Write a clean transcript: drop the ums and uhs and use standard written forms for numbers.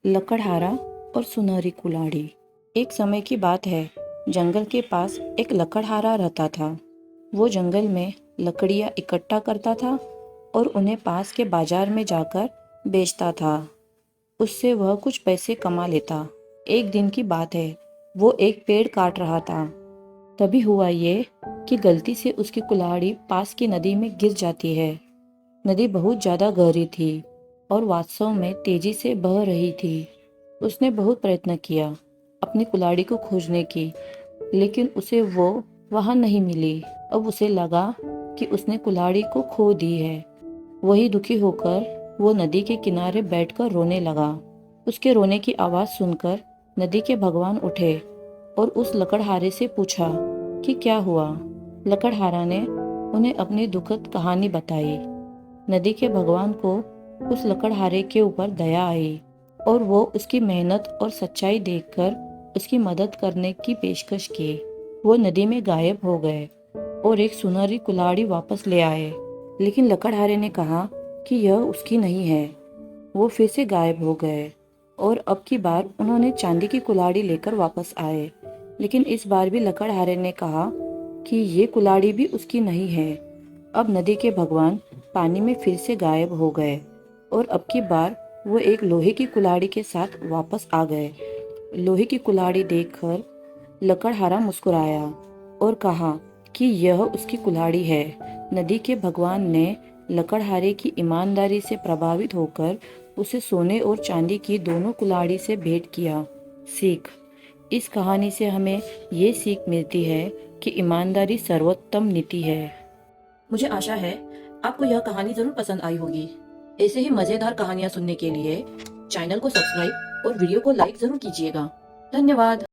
लकड़हारा और सुनहरी कुल्हाड़ी। एक समय की बात है, जंगल के पास एक लकड़हारा रहता था। वो जंगल में लकड़ियाँ इकट्ठा करता था और उन्हें पास के बाजार में जाकर बेचता था। उससे वह कुछ पैसे कमा लेता। एक दिन की बात है, वो एक पेड़ काट रहा था। तभी हुआ ये कि गलती से उसकी कुल्हाड़ी पास की नदी में गिर जाती है। नदी बहुत ज़्यादा गहरी थी और वास्तव में तेजी से बह रही थी। उसने बहुत प्रयत्न किया अपनी कुल्हाड़ी को खोजने की, लेकिन उसे वो वहां नहीं मिली। अब उसे लगा कि उसने कुल्हाड़ी को खो दी है। वही दुखी होकर वो नदी के किनारे बैठकर रोने लगा। उसके रोने की आवाज़ सुनकर नदी के भगवान उठे और उस लकड़हारे से पूछा कि क्या हुआ। लकड़हारा ने उन्हें अपनी दुखद कहानी बताई। नदी के भगवान को उस लकड़हारे के ऊपर दया आई और वो उसकी मेहनत और सच्चाई देखकर उसकी मदद करने की पेशकश की। वो नदी में गायब हो गए और एक सुनहरी कुल्हाड़ी वापस ले आए, लेकिन लकड़हारे ने कहा कि यह उसकी नहीं है। वो फिर से गायब हो गए और अब की बार उन्होंने चांदी की कुल्हाड़ी लेकर वापस आए, लेकिन इस बार भी लकड़हारे ने कहा कि ये कुल्हाड़ी भी उसकी नहीं है। अब नदी के भगवान पानी में फिर से गायब हो गए और अब की बार वो एक लोहे की कुल्हाड़ी के साथ वापस आ गए। लोहे की कुल्हाड़ी देखकर लकड़हारा मुस्कुराया और कहा कि यह उसकी कुल्हाड़ी है। नदी के भगवान ने लकड़हारे की ईमानदारी से प्रभावित होकर उसे सोने और चांदी की दोनों कुल्हाड़ी से भेंट किया। सीख। इस कहानी से हमें ये सीख मिलती है कि ईमानदारी सर्वोत्तम नीति है। मुझे आशा है आपको यह कहानी जरूर पसंद आई होगी। ऐसे ही मजेदार कहानियां सुनने के लिए चैनल को सब्सक्राइब और वीडियो को लाइक जरूर कीजिएगा। धन्यवाद।